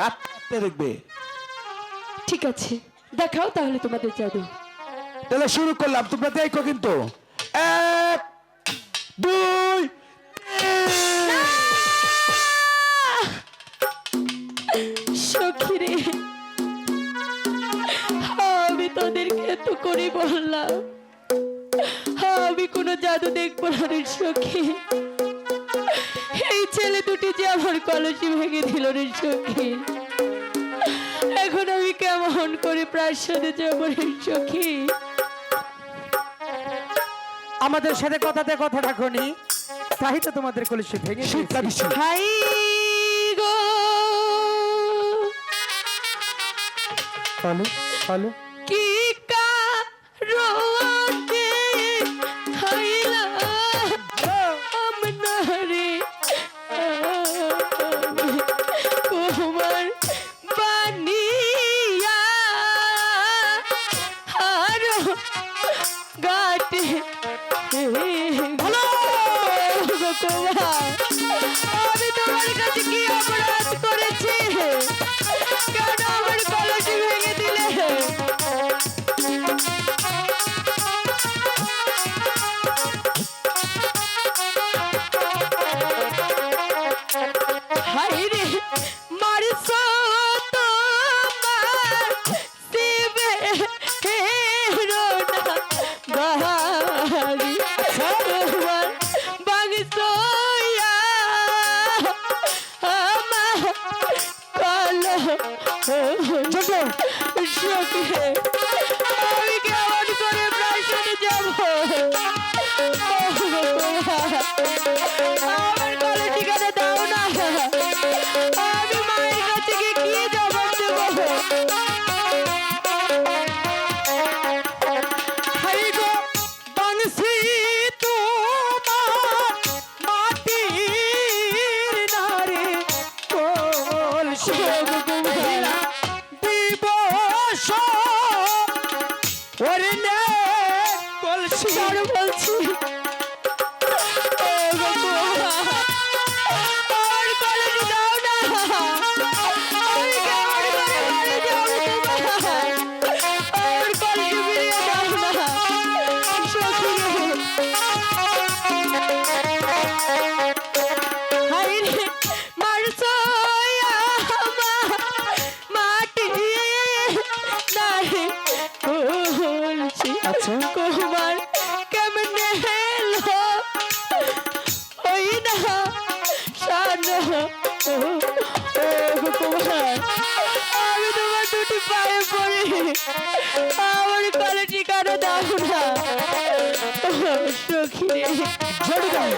আত্মে দেখবে। ঠিক আছে, দেখাও তাহলে তোমাদের জাদু। তাহলে শুরু করলাম, তোমরা দেখো কিন্তু। এক, দুই, সখী রে, আমি তোদেরকে এত করে বললাম আমি কোনো জাদু দেখবো না রে সখী। এই ছেলে দুটি যে আমার কলসি ভেঙে দিল রে সখী। এখন আমি কেমন করে প্রাসাদে যাবো রে সখী? আমাদের সাথে কথাতে কথা রাখোনি, তাই তো তোমাদের কলসি ভেঙে শিক্ষা দিয়েছি। দিচ্ছি। হাই গো হ্যালো হ্যালো, কি কারণে খাইলাম না রে তোমার বানিয়া আর গাটে আমি তোমার কাছে কি অপরাধ করেছি? কেন আমার কলসি ভেঙে দিলে? হায় রে মারছো তোমার শিবে হেরোনা বাহারি তোমার বাগসইয়া আমার কালো সখী। আমি কেমন করে প্রাসাদে যাবো? আমার কলে ঠিকানা দাও না, আমি মায়ের কাছে গিয়ে কি জবাব দেবো? হাই গো বাংশি তোমার মাটির নারে কলসি দিবস ওরে নে কলসি বলছি আমার কলেজে দাও না, আমি কেমন করে বাড়ি যাবো তোমার? আমার কলেজে ফিরিয়ে দাও না সখী রে। হায় রে মারছো আমার মাটি নারে কলসি। আচ্ছা। কুমার কেমনে হেলো ওই না সানো কুমার, আমি তোমার দুটি পায়ে পড়ি, আমার কলে ঠিকানা দাও না সখী রে। ঝড় দাও,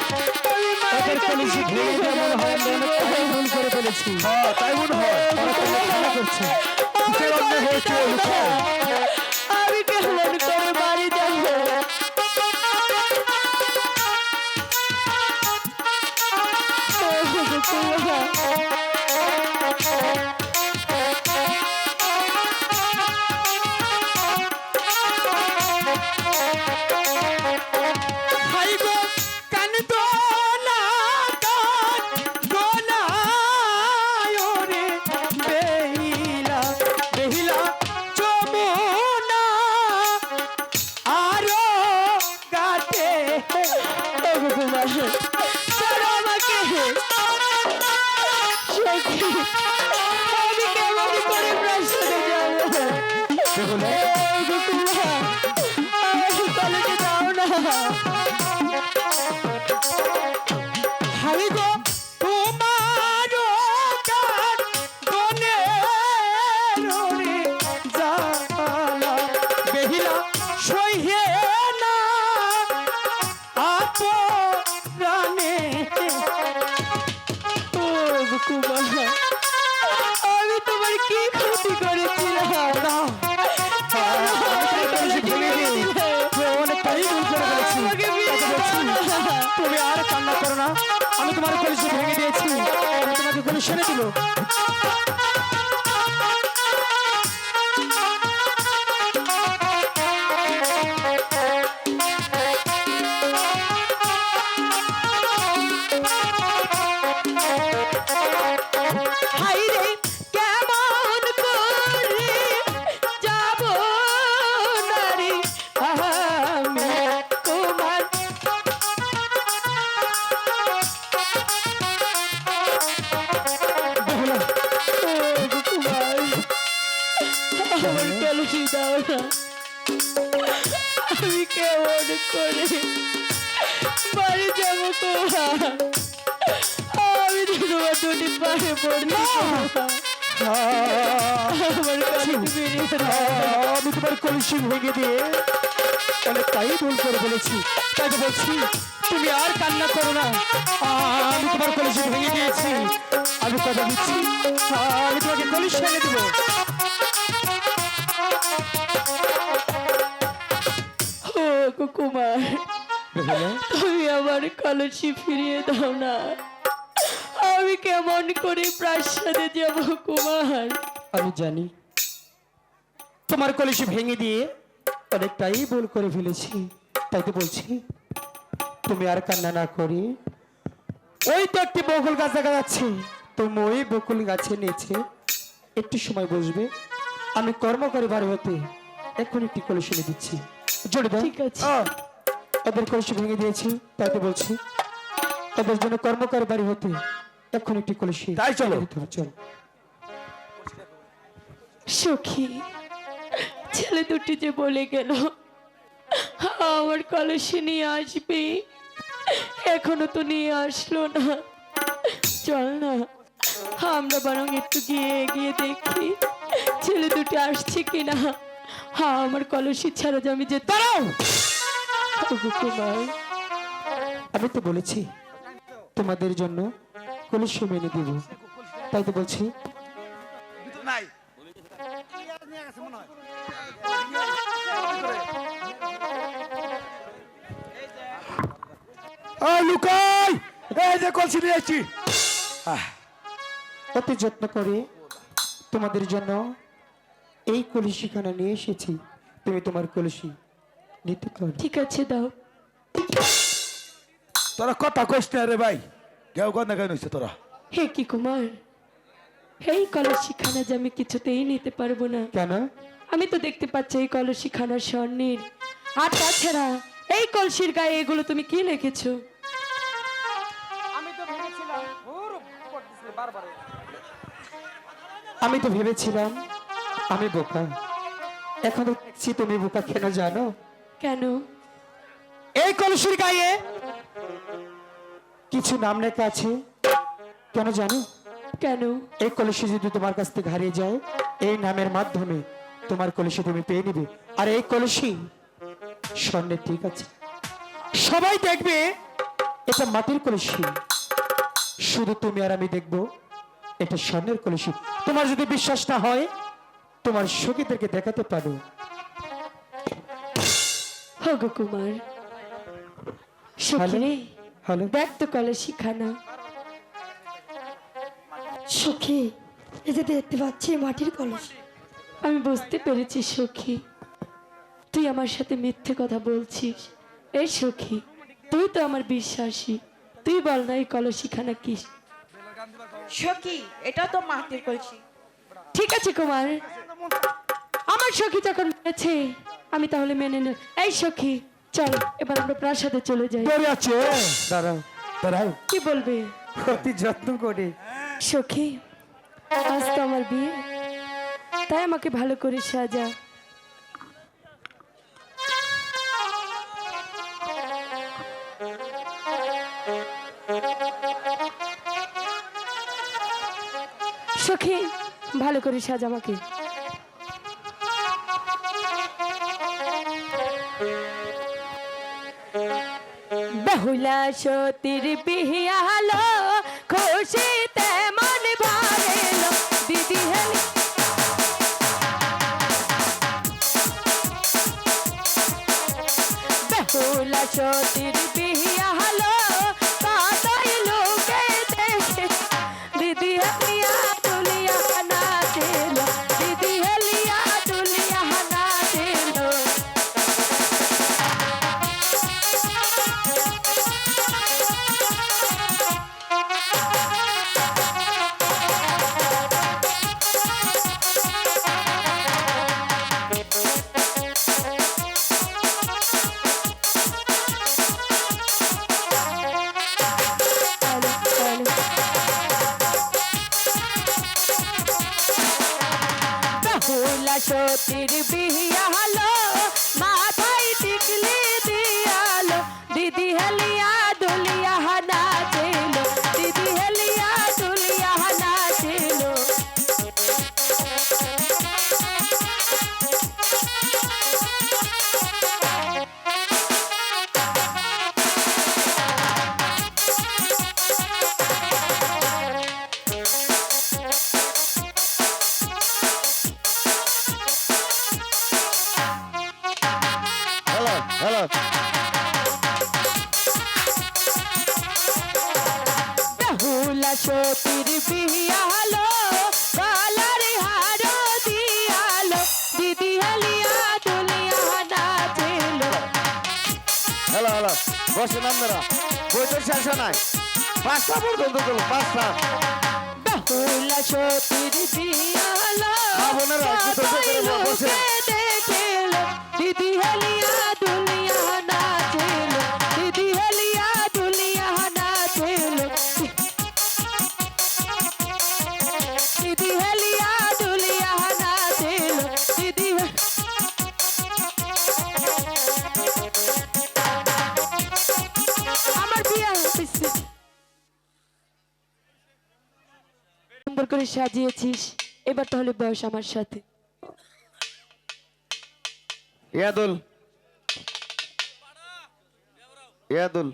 আমি মায়ের তাদের কলসি ভেঙে দিয়ে মনে হয় আমরা অনেক বড় ভুল করে ফেলেছি। হ্যাঁ, তাই মনে হয়। আমরা তোমাকে ক্ষমা করছি। কিসের অন্যায় হয়েছে? আমি কেমন করে বাড়ি যাবো? হাই গো কান্দো না কান্দো না ওরে বেহিলা বেহিলা যমুনা আরো গাতে ছাড়ো আমাকে সখী, আমি কেমন করে প্রাসাদে যাবো? কলেজে যাও না। হাই গো তোমার গনে রে জালা বেহিলা সইহে না আপরানে ও বুকুমা, আমি তোমার কি ক্ষতি করেছিলাম? তুমি আর কান্না করো না, আমি তোমার কলসি ভেঙে দিয়েছি, আমি তোমাকে কলসি এনে দিল। হাই রে না আমি কেমন করে বাড়ি যাবো কুমার? আমি তো তোমার দুটি পায়ে পড়ি আমার কাছে বেরিয়ে আমি তোমার কলসি ভেঙে দিয়ে অনেকটাই ভুল করে বলেছি, তাই তো বলছি তুমি আর কান্না করো না। আমি তোমার কলসি ভেঙে দিয়েছি, আমি কথা দিচ্ছি আমি তোমাকে কলসি এনে দেবো। ও গো কুমার, তুমি আমার কলসি ফিরিয়ে দাও না। আমি কেমন করে প্রাসাদে যাব কুমার? আমি জানি তোমার কলসি ভেঙে দিয়ে অনেকটাই ভুল করে ফেলেছি, তাই তো বলছি তুমি আর কান্না না করি। ওই তো একটি বকুল গাছ দেখা যাচ্ছে, তুমি ওই বকুল গাছে নিচে একটু সময় বসবে, আমি কর্মকারী বাড়ি হতে এখন একটি কলসি এনে দিচ্ছি। জোরে দাও। ঠিক আছে। এদের কলসি ভেঙে দিয়েছি, তাই তো বলছি এদের জন্য কর্মকারী বাড়ি হতে এখন একটি কলসি তাই চলো। এনে দিতে হবে, চলো। সখী, ছেলে দুটি যে বলে গেল আমার কলসি নিয়ে আসবে, এখনো তো নিয়ে আসলো না। চল না আমরা বরং একটু গিয়ে এগিয়ে দেখি ছেলে দুটি আসছে কিনা। হ্যাঁ, আমার কলসি ছাড়া যে আমি যে দাঁড়াও, কুমার, আমি তো বলেছি তোমাদের জন্য কলসি মেনে দিব, তাই তো বলছি নাই লুকাই, এই যে কলসি নিয়ে আসছি। অতি যত্ন করে তোমাদের জন্য এই কলসিখানা নিয়ে এসেছি, তুমি তোমার কলসি নিতে পারো। ঠিক আছে দাও। তোরা কথা কইস না রে ভাই, কেউ কথা কেন হইছে তোরা? হে কি কুমার, এই কলসি খানা যে আমি কিছুতেই নিতে পারবো না। কেন? আমি তো দেখতে পাচ্ছি এই কলসি খানা স্বর্ণের, আর তাছাড়া এই কলসির গায়ে এগুলো তুমি কি লিখেছো? আমি তো ভেবেছিলাম আমি বোকা, এখন দেখছি তুমি বোকা। কেন জানো? কেন? এই কলসির গায়ে কিছু নাম লেখা আছে, কেন জানো? কেন? এই কলসি যদি তোমার কাছ থেকে হারিয়ে যায়, এই নামের মাধ্যমে তোমার কলসি তুমি পেয়ে নিবে। আর এই কলসি স্বর্ণের, ঠিক আছে? সবাই দেখবে এটা মাটির কলসি, শুধু তুমি আর আমি দেখব এটা স্বর্ণের কলসি। তোমার যদি বিশ্বাস না হয় তোমার সখীদেরকে দেখাতে পারো। হগো কুমার, সখী রে, হ্যালো, দেখ তো কলসি খানা। সখী, এই যে দেখতে পাচ্ছি মাটির কলস। আমি বুঝতে পেরেছি সখী, তুই আমার সাথে মিথ্যে কথা বলছিস। এই সখী, তুই তো আমার বিশ্বাসী, তুই বল না এই কলসি খানা কি? সখী, এটা তো মাটির কলসি। ঠিক আছে কুমার, আমার সখী যখন বলেছে আমি তাহলে মেনে নেব। এই সখী, চল এবার আমরা প্রাসাদে চলে যাই। তোরে আছে দাঁড়াও দাঁড়াও। কি বলবে? অতি যত্ন করে। সখী, আজ তো আমার বিয়ে, তাই আমাকে ভালো করে সাজা। সখী, ভালো করে সাজা আমাকে। বহুলা সতীর বিহিয়া হলো, খুশিতে মন ভরেলো দিদি হেলি। বহুলা সতীর বিহিয়া হলো, কতই লোকে দেখে দিদি হেলিয়া তুলিয়া নাচিল, দিদি হেলিয়া তুলিয়া নাচিল। বেহুলা সতীর বিয়া হলো মাথায় টিকলি দিয়ালো দিদি হেলিয়া দুলিয়া নাচিল দিদি হেলিয়া দুলিয়া নাচিল হ্যালো হ্যালো বেহুলা সতীর বিয়া হলো গলার হার দিয়ালো দিদি হেলিয়া দুলিয়া নাচিল হ্যালো হ্যালো বসেন আপনারা বই তো শেষ হয় নাই 5টা পর্যন্ত চলো 5টা বেহুলা সতীর বিয়া হলো বোনেরা, একটু ধৈর্য ধরে বসেন। দেখিল দিদি হেলিয়া দুলিয়া নাচিল দিদি হেলিয়া দুলিয়া নাচিল দিদি হেলিয়া দুলিয়া নাচিল দিদি আমার বিয়া হয়েছে সুন্দর করে সাজিয়েছিস এবার তাহলে বয়স আমার সাথে ইয়াদুল ইয়াদুল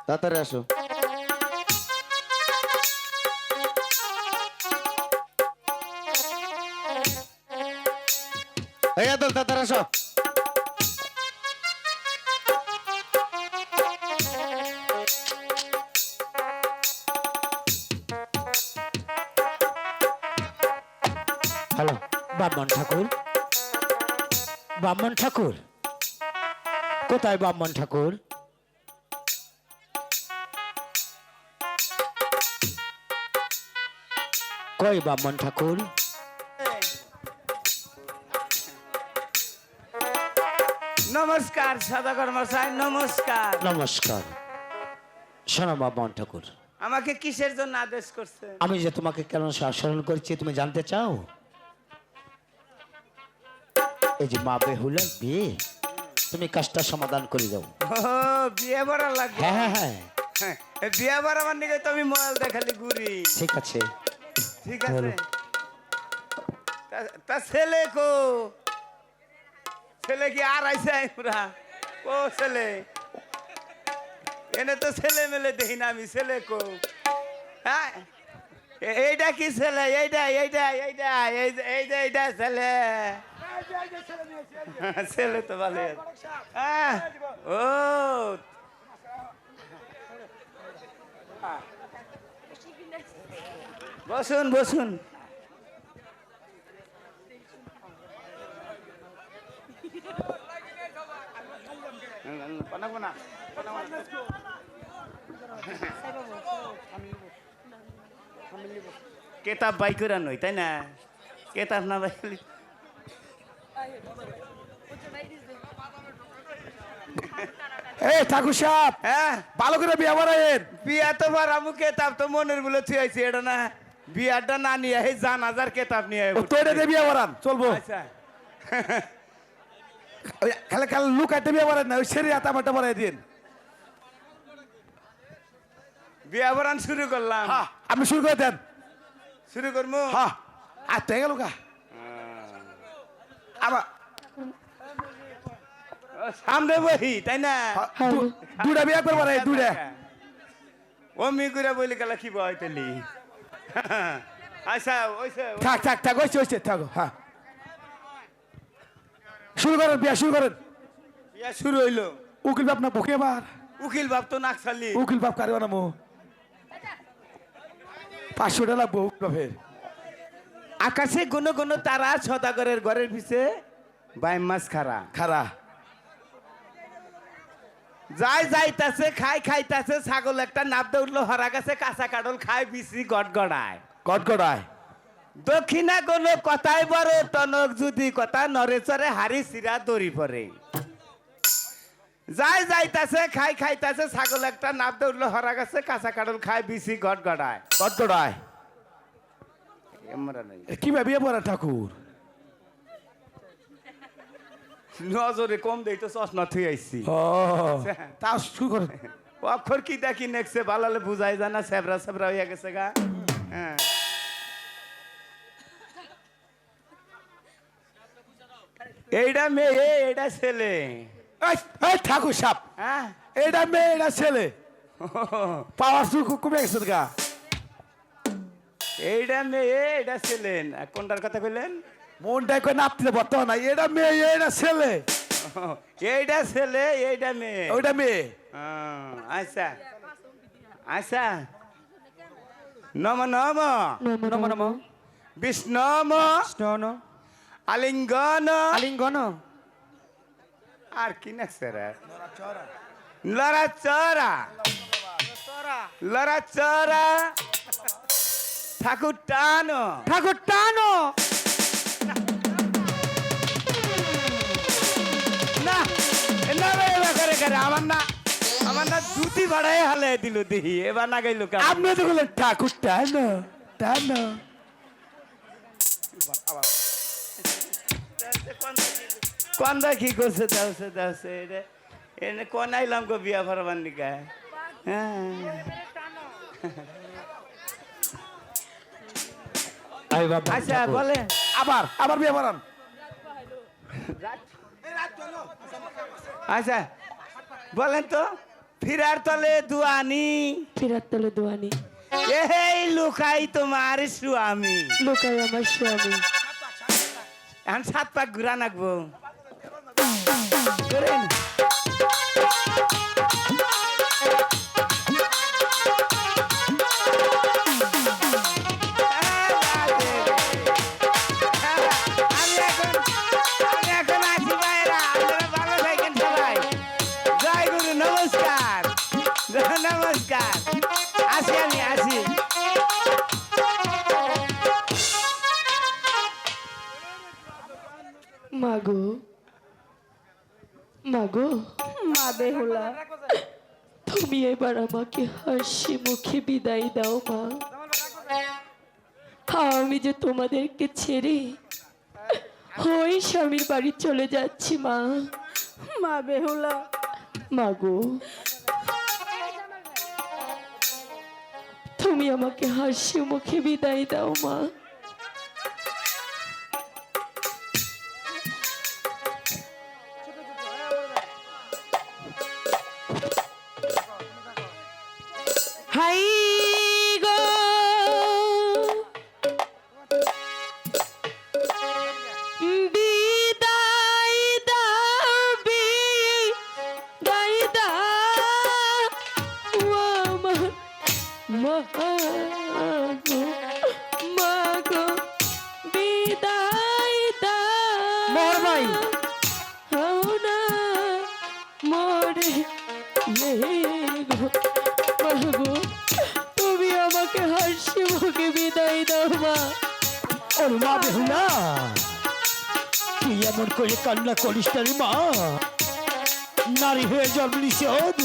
তাড়াতাড়ি আসো ইয়াদুল তাড়াতাড়ি আসো হ্যালো ব্রাহ্মণ ঠাকুর ব্রাহ্মণ ঠাকুর কোথায় ব্রাহ্মণ ঠাকুর কই ব্রাহ্মণ ঠাকুর নমস্কার সদাগর মশাই, নমস্কার। নমস্কার শোনো ব্রাহ্মণ ঠাকুর আমাকে কিসের জন্য আদেশ করছেন? আমি যে তোমাকে কেন শাসন করছি তুমি জানতে চাও এই যে মা বেহুলার বিয়ে তুমি কাজটা সমাধান করে দাও ও বিয়ে ভরা লাগবে। হ্যাঁ হ্যাঁ হ্যাঁ হ্যাঁ, এই বিয়ে ভরা আমার নিকে তো আমি মোবাইল দেখালি ঘুরি। ঠিক আছে ঠিক আছে। বলো। তা ছেলে কো? ছেলে কি আর আইসে পুরা? ও ছেলে এনে তো ছেলে মেলে দেখি না আমি, ছেলে কো? হ্যাঁ এইটা কি ছেলে? এইটা এইটা এইটা এইটা এইটা ছেলে? ছেলে তো ভালো আছে। হ্যাঁ, ও বসুন বসুন। কেতাব বাই করে নই তাই না? কেতাব না বাই এই ঠাকুর সাহেব হ্যাঁ ভালো করে বিয়ে বাড়াইন বিয়া তো বারামু কেতাব তো মনের বলে থুয়েছি এটা না, বিয়াটা না নিয়ে এই জানাজার কেতাব নিয়ে আইবো। তো এটা দিয়ে বিয়ে বাড়ান চলবো আচ্ছা ওই খালি খালি লুকাইতে বিয়ে বাড়ান না ওই সেরি হাতে আমারটা বাড়াই দিন বিয়া বারান শুরু করলাম। হ্যাঁ আপনি শুরু করে দেন শুরু করবো। হ্যাঁ আর তো গেল কা আবার সামনে বহি তাই না? দুটা বিয়ে করবার দুটা অমি করে বলি গেল কি বই তেলি। আচ্ছা ওইসে থাক থাক থাক হয়েছে হয়েছে থাকো হ্যাঁ শুরু করেন বিয়া শুরু করেন বিয়া শুরু হইলো। উকিল বাপ না বুকে বার উকিল বাপ তো নাকশালি। উকিল বাপ কারে বানামো 500 টাকা লাগবো উকিল বাপের আকাশে কোনো কোনো তারা সদাগরের ঘরের পিছে বাই মাছ খারা খারা যাই যাইতাছে খাই খাইতাছে, ছাগল একটা নাপ দে উঠলো হরা গেছে, কাঁচা কাটল খায় বিচি গড়গড়ায়। গটগড়ায় দক্ষিণা কোনো কথাই বড় টনক যদি কথা নরে চরে হারি সিরা দড়ি পরে। যাই যাইতাছে খাই খাইতাছে, ছাগল একটা নাপ দে উঠলো হরা গেছে, কাঁচা কাটল খায় বিচি গড়গড়ায়। গটগড়ায় এমরা নাই কিভাবে বিয়ে পড়া ঠাকুর নজরে কম দেই তো চশমা থুই আইছি ও তা শুরু করে অক্ষর কি দেখি নেক্সে ভালোলে বুঝাই জানা সেবরা সেবরা হইয়া গেছে গা হ্যাঁ এইটা মেয়ে এইটা ছেলে এই ঠাকুর সাপ হ্যাঁ এটা মেয়ে এটা ছেলে পাওয়ার শুরু কমে গেছে গা এইটা মেয়ে এইটা ছেলে না, কোনটার কথা কইলেন মনটাই কই নাপতে বর্তমান না এটা মেয়ে এটা ছেলে এইটা ছেলে এইটা মেয়ে ওইটা মেয়ে আচ্ছা আচ্ছা নম নম নম নম বিষ্ণম কৃষ্ণ আলিঙ্গন আলিঙ্গন আর কি নাকছে রে লড়া চড়া লড়া চড়া ঠাকুর টানো ঠাকুর টানো না না রে এবার করে করে আমার না দুটি ভাড়াই হালে দিল দিহি এবার না গাইলো কেমন আপনি তো বললেন ঠাকুর টানো টানো কোন কি করছে দাওছে দাওছে এটা এনে কোন আইলাম গো বিয়া ভরবার নিকা আই বাবা আচ্ছা বলে আবার আবার বিয়ে পড়ান আচ্ছা বলেন তো ফিরার তলে দুয়ানি ফেরার তলে দোয়ানি এই লুকাই তোমার স্বামী লোকাই আমার স্বামী এখন 7 পাক ঘুরা নাকবো করেন আমি এখন আছি ভাইরা আপনারা ভালো থাকেন সবাই জয় গুরু নমস্কার নমস্কার আসি আমি আসি মাগো মাগো মা বেহুলা তুমি এবার আমাকে হাসি মুখে বিদায় দাও মা আমি যে তোমাদেরকে ছেড়ে ওই স্বামীর বাড়ি চলে যাচ্ছি মা মা বেহুলা মাগো তুমি আমাকে হাসি মুখে বিদায় দাও মা হাই গো বিদায় দাও বিদায় দাও আমার মাগো বিদায় দাও মোহর ভাই। হও না মরে গো মাগো তুমি আমাকে হাসি মুখে বিদায় দাও মা ওর মা বেহুলা তুই এমন করে কান্না করিস না রে মা নারী হয়ে জন্ম নিষেধ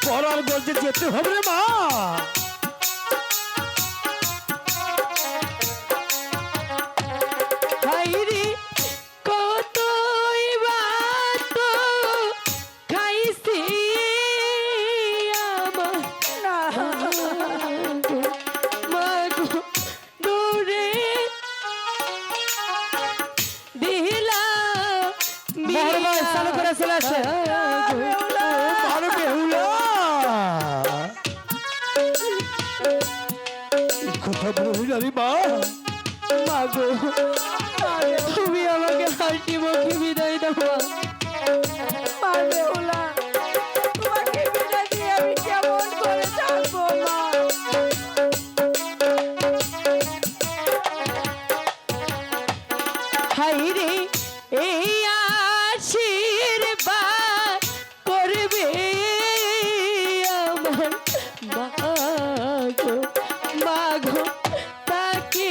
পরার গর্জে যেতে হবে রে মা হাইরে কতই বাত খাইছি আমার মাগো দূরে দিলা মোহর ভাই চালু করে চলে আসে মার বেহুলা কথা বলিল রে মা মাগো তুমি আমাকে হাসি মুখে বিদায় দাও মা। মা বেহুলা তোমাকে বিদায় দিয়ে আমি কেমন করে থাকবো মা হাইরে এই আশীর্বাদ করবে আমার মাগো মাগো তাকে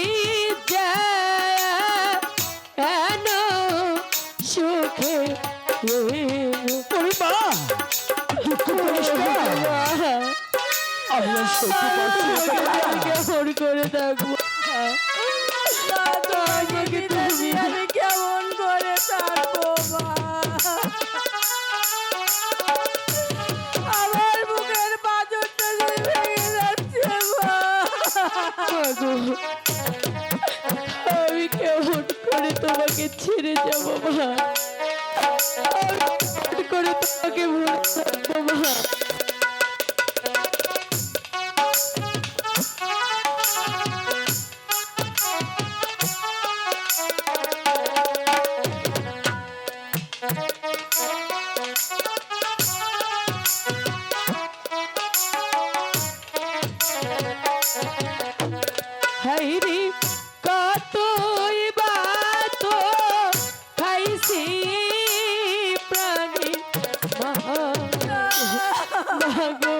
যেন সুখে ওরে মা দুঃখ করিস না আমি আর সহ্য করছি না। কেমন করে থাকবো তোমাকে বিদায় দিয়ে আমি কেমন করে থাকবো মা? আমার বুকের পাঁজরটা যে ভেঙে যাচ্ছে মা। মাগো, আমি কেমন করে তোমাকে ছেড়ে যাব মা? আমি কেমন করে তোমাকে ভুলে থাকবো মা? হাইরে কতই বা তো খাইছি প্রাণী মাগো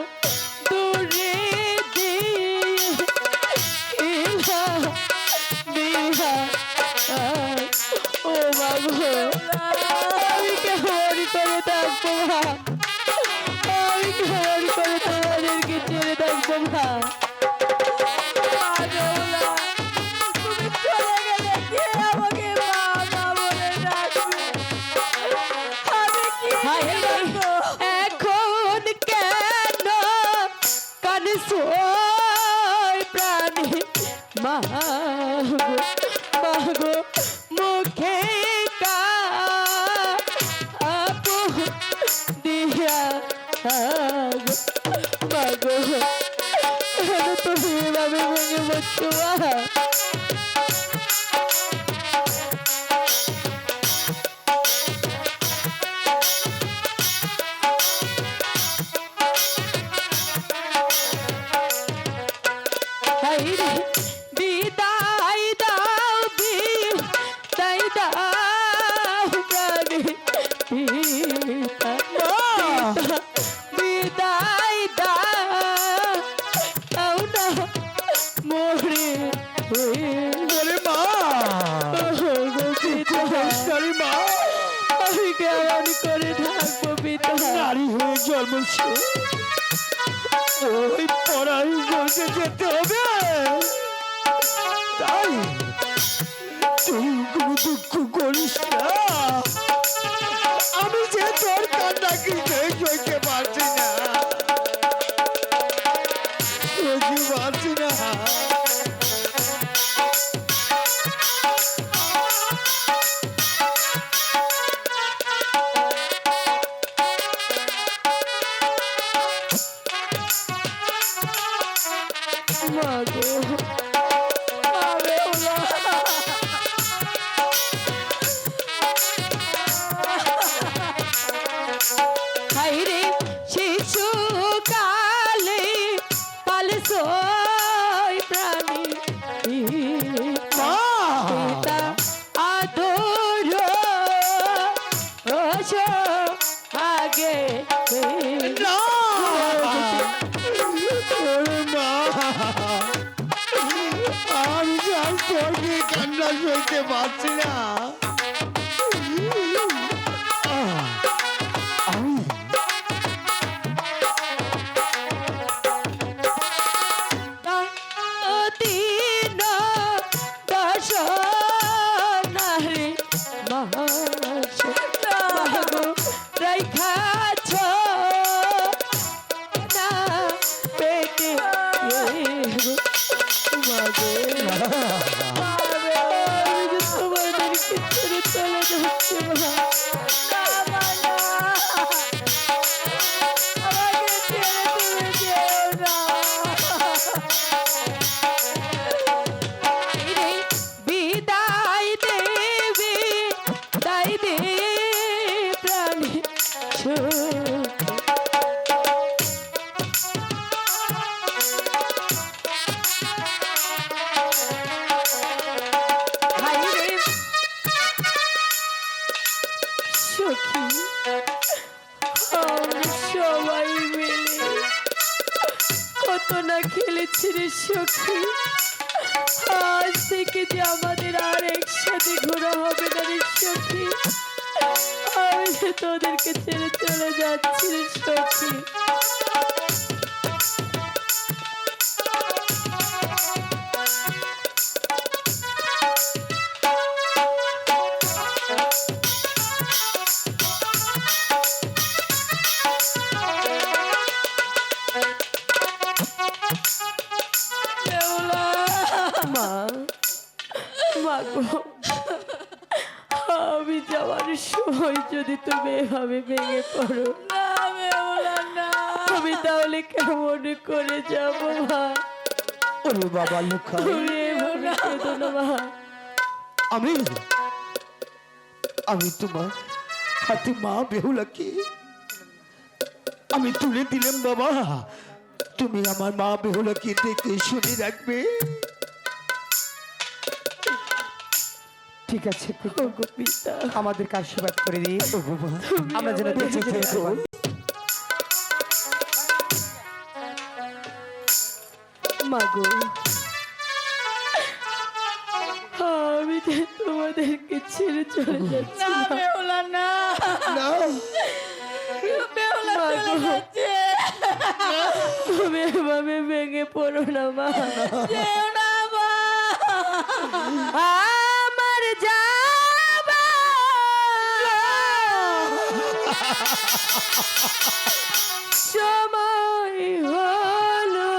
দূরে দিয়ে বিহা ও মাগো আমি কেমন করে থাকবো মা? আমি কেমন করে তোমাদেরকে ছেড়ে থাকবো মা? তুমি চলে গেলে কে আমাকে মা মা বলে ডাকবে? আমি কি হায় রে, করবো? এখন কেন কানছো প্রাণী মাগো মাগো মুখে আপু দিয়া মাগো কেন তুমি এভাবে ভেঙে বসছো মা? হাইরে বিদায় দাও বিদায় দাও প্রাণী পিতা বিদায় দাও না মোরে ওরে মা, সরি মা, আমি কেমন করে থাকবো পিতা? নারী হয়ে জন্মেছি, ওই পড়াই বলতে যেতে হবে, তাই তুই কোনো দুঃখ করিস না। আমি যে তোর কান্না কিছুই সইতে পারছি না, সইতে পারছি না। মাগো আমি হলো হাইরে শিশু কালে পালসো প্রাণী মা, পিতা আদর আগে না, ওরে মা, আমি যে আর তোর কান্না সইতে পারছি না। দিন দশ নারী মাগো রাইখাছ না পেটে মাগো তোমাদেরকে ছেড়ে চলে যাচ্ছে মা। আমাকে ছেড়ে তুমি যেও না। রে বিদায় দেবে দাই দে প্রাণী সখী আমরা সবাই মিলে কত না খেলেছি রে সখী। আজ থেকে যে আমাদের আর একসাথে ঘোরা হবে না রে সখী। আমি যে তোদেরকে ছেড়ে চলে যাচ্ছি রে সখী। মাগো, আমি যাওয়ার সময় যদি তুমি এভাবে ভেঙে পড়ো, না বেহুলা না। আমি তাহলে কেমন করে যাবো মা? ওরে বাবা লুকা, তুমি এভাবে কেঁদো না মা। আমি আমি তোমার হাতে মা বেহুলাকে আমি তুলে দিলাম বাবা। তুমি আমার মা বেহুলাকে দেখে শুনে রাখবে। ঠিক আছে ওগো পিতা, আমাদেরকে আশীর্বাদ করে দিই আমরা যেন বেঁচে থাকতে পারি। মাগো, আমি যে তোমাদেরকে ছেড়ে চলে যাচ্ছি না মা। বেহুলা না। না বেহুলা চলে যাচ্ছে। তুমি এভাবে ভেঙে পড়ো না মা। যেও না মা। আমার যাবা সময় হলো,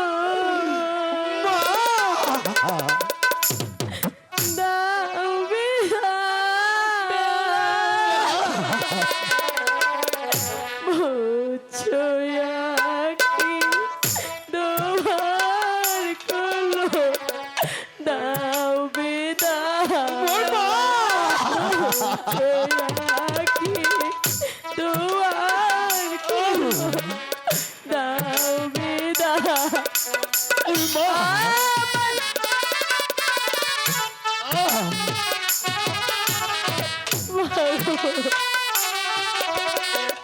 দাও বিদায়। বুঝছো আঁখি তোমার কলো, দাও বিদায়। আঁখি তোমার কলো, দাও বিদায়।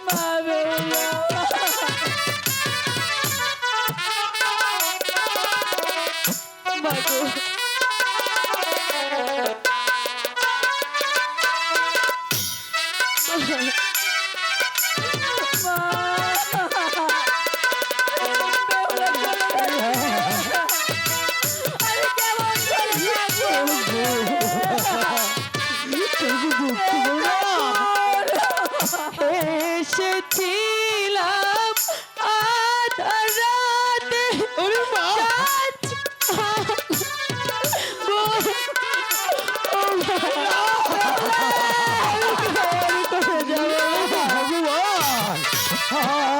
মা বেহুলা, মাগো, এসেছিলাম আধা রাতে,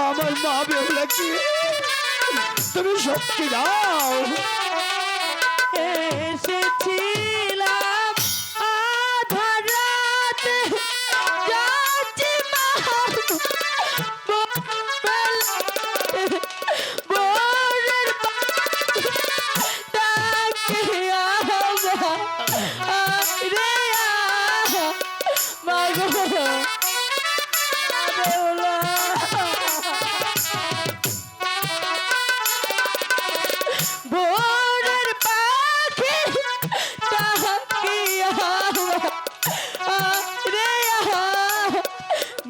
আমার মা বেহুলাকে তুমি শক্তি দাও। এসেছিলাম আধা রাতে, যাচ্ছি মা বোরের ডাকে রে মাগো, বেহুলা, ভোরের পাখি ডাকিয়া রে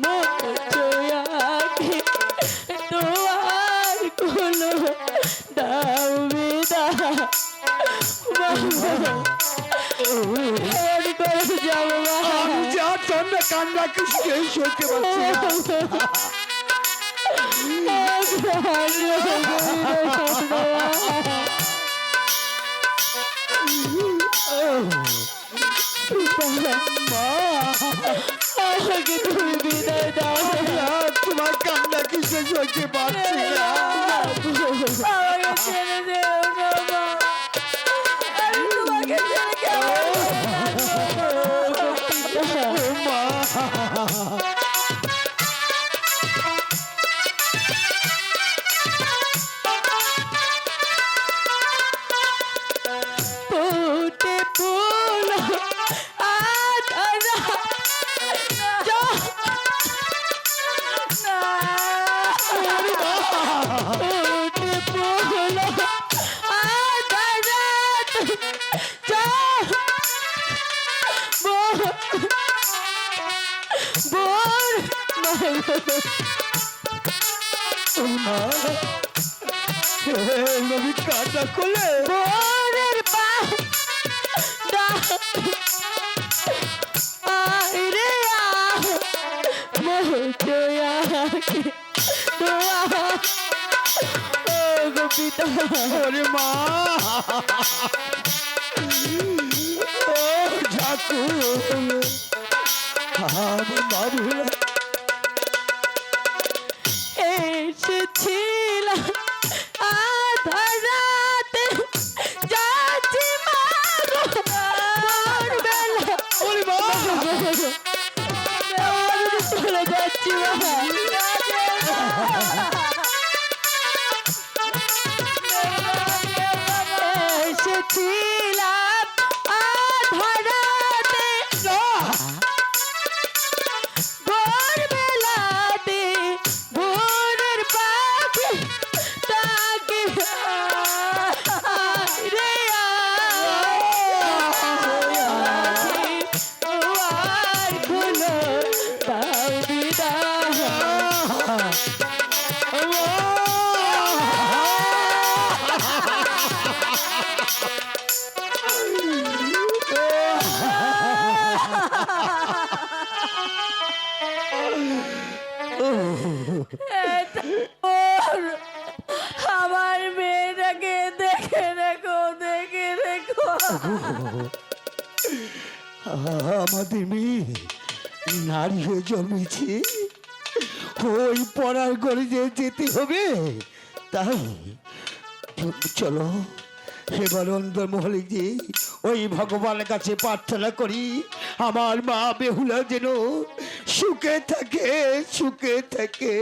মোচয়াকে তোমার কোলো, দাও বিদায়। করে যাবো মা। আমি যা ঠান্ডা কান্না কিছু সইতে পারছি না। আমাকে তুমি বিদায় দাও, তোমার কান্না কিছু সইতে পারছি না। আমাকে ছেড়ে যেও না মা। আমি তোমাকে ছেড়ে কেমন মা ফুটে ফুল আধারা ফুটে ফুল আধারা বোর নবী কান্না করলে বোরের পা আরে মোচয়াকে তোমার গোপিতা ওরে মা ও আমার মা বেহুলা এসেছিলাম আধা রাতে যাচ্ছি মা গো ভোরবেলা আমি চলে যাচ্ছি মা এসেছিলাম আধা রাতে ভোরবেলাতে ভোরের পাখি তাকে রে আর কোনো দাও বিদায় আমার মেয়েটাকে দেখে রেখো আমাদের মেয়ে নারী হয়ে জন্মেছে, ওই পড়ার ঘরে যে যেতে হবে। তাই চলো এবার অন্তর্মহলে যে ওই ভগবানের কাছে প্রার্থনা করি আমার মা বেহুলা যেন সুখে থাকে, সুখে থাকে,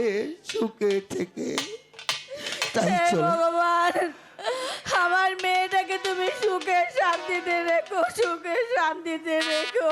সুখে থেকে। তাই হে চলো। ভগবান, আমার মেয়েটাকে তুমি সুখে শান্তিতে রেখো, সুখে শান্তিতে রেখো।